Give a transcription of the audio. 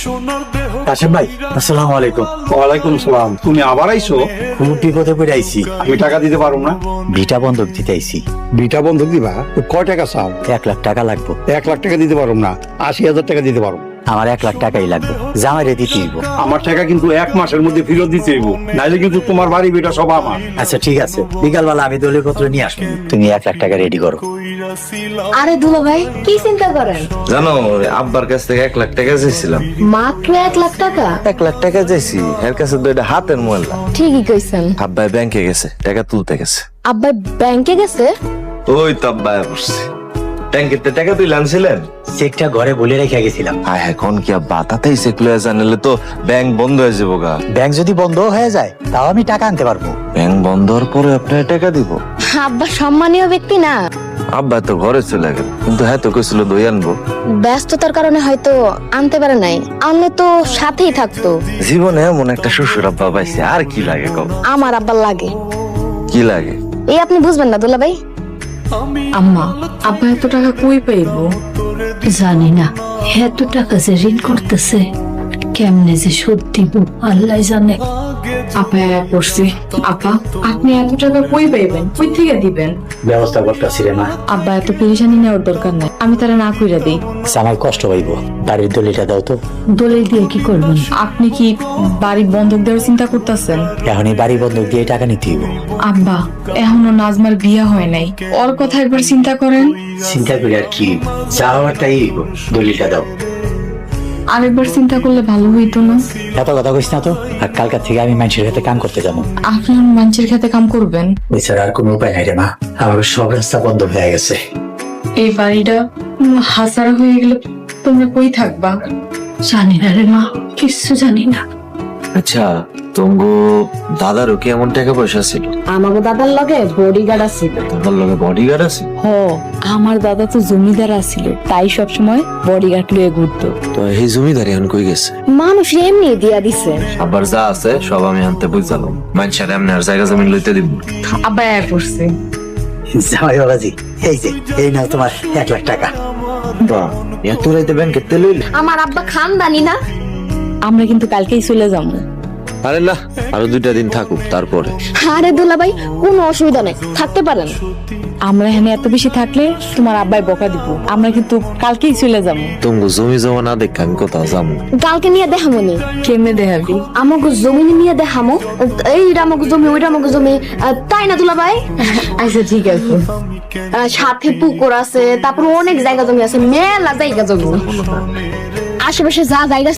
কাশেম ভাই, আসসালামু আলাইকুম। ওয়ালাইকুম সালাম। তুমি আবার আইছো? খুব বিপদে পড়ে আইছি। আমি টাকা দিতে পারবো না। ভিটা বন্ধক দিতে আইছি। বিটা বন্ধক দিবা? তো কয় টাকা চাও? 1 লাখ টাকা লাগবে। 1 লাখ টাকা দিতে পারবো না, 80,000 টাকা দিতে পারবো। আমার 1 লাখ টাকাই লাগবে, জামাইরে দিতে হইব। আমার টাকা কিন্তু 1 মাসের মধ্যে ফেরত দিতে হইব, নাইলে কিন্তু তোমার বাড়ি বেটা সব আমার। আচ্ছা ঠিক আছে, বিকালবেলা আমি দলিলপত্র নিয়ে আসবো, তুমি 1 লাখ টাকা রেডি করো। আরে দুলা ভাই, কি চিন্তা করেন? জানো, আব্বার কাছ থেকে 1 লাখ টাকা চাইছিলাম। মাত্র 1 লাখ টাকা? 1 লাখ টাকা চাইছি, এর কাছে তো এটা হাতের মোবাইল। ঠিকই কইছেন। আব্বাই ব্যাংকে গেছে, টাকা তুলতে গেছে। আব্বা ব্যাংকে গেছে? ওই তো আব্বাই বসছে। ব্যাংকেতে টাকা তুই আনছিলেন? চেকটা ঘরে বলে রেখে গেছিলাম। হ্যাঁ, এখন কি আব্বা তাতেই চেক লয়ে জানালে তো ব্যাংক বন্ধ হয়ে যাবো গা। ব্যাংক যদি বন্ধ হয়ে যায় তাও আমি টাকা আনতে পারবো। ব্যাংক বন্ধ হওয়ার পরে আপনার টাকা দিব? আব্বা সম্মানীয় ব্যক্তি না। আব্বা তো ঘরে চলে গেল, কিন্তু হ্যাঁ তো কইছিল দই আনবো। ব্যস্ততার কারণে হয়তো আনতে পারে নাই, আনলে তো সাথেই থাকতো। জীবনে এমন একটা শ্বশুর আব্বা পাইছে, আর কি লাগে কও? আমার আব্বার লাগে। কি লাগে? এই আপনি বুঝবেন না দুলা ভাই। আম্মা, আব্বা এত টাকা কই পাইব? জানি না, এত টাকা যে ঋণ করতেছে, কেমনে যে শোধ দিব আল্লাহ জানে। আপা পড়ছি। আপা, আপনি এত টাকা কই পাইবেন? কই থেকে দিবেন? ব্যবস্থা করতেছি রে মা। আব্বা এত পেরেশানি নেওয়ার দরকার নাই, আমি তারা না কইরা দিই। আমার কষ্ট পাইব, বাড়ির দলিলটা দাও তো। দলিল দিয়ে কি করবেন? আপনি কি বাড়ি বন্ধক দেওয়ার চিন্তা করতেছেন? এখন এই বাড়ি বন্ধক দিয়ে টাকা নিতে হইব। আব্বা, এখনো নাজমার বিয়ে হয় নাই, ওর কথা একবার চিন্তা করেন। চিন্তা করি আর কি, যা হওয়ার তাই হইব। দলিলটা দাও। আরেকবার চিন্তা করলে ভালো হইতো না? এত কথা কইস না তো। আর কালকার থেকে আমি মানুষের হাতে কাম করতে যাবো। আপনি মানুষের খেতে কাম করবেন? ওই ছাড়া আর কোনো উপায় নাই রে মা, আমার সব রাস্তা বন্ধ হয়ে গেছে। এই বাড়িটা হাসারা হয়ে গেলে তোমরা কই থাকবা? জানি না রে মা, কিচ্ছু জানি না। আচ্ছা, তঙ্গু দাদারও কি এমন টাকা পয়সা ছিল? আমাকে দাদার লগে বডিগার্ড আছিল। দাদার লগে বডিগার্ড আছে? আমার দাদা তো জমিদার আছিল, তাই সব সময় বডিগার্ড লয়ে ঘুরতো। তো এই জমিদারি এখন কই গেছে? মানুষ এমনি দিয়া দিছে। আবার যা আছে সব আমি আনতে বুঝালাম, মানুষের এমনি আর জায়গা জমিন লইতে দিব। আব্বা পড়ছে। জামাই বাবাজি, এই যে এই নাও তোমার 1 লাখ টাকা। বাহ, এত রাইতে ব্যাংকে তেল লইলে? আমার আব্বা খানদানি না। আমরা কিন্তু কালকেই চলে যাবো। আরে না, আরো 2টা দিন থাকুক তারপরে। আরে দুলা ভাই, কোনো অসুবিধা নাই, থাকতে পারেন। আমরা এখানে এত বেশি থাকলে তোমার আব্বাই বকা দিব। আমরা কিন্তু কালকেই চলে যাবো। তঙ্গু জমি জমা না দেখ আমি কোথাও যাবো। কালকে নিয়ে দেখামনি। কেমনে দেখাবি? আমাকে জমি নিয়ে দেখামো। এইটা আমাকে জমি, ওইটা আমাকে জমি, তাই না দুলা ভাই? আচ্ছা ঠিক আছে। সাথে পুকুর আছে, তারপর অনেক জায়গা জমি আছে, মেলা জায়গা জমি। আশেপাশে যা জায়গা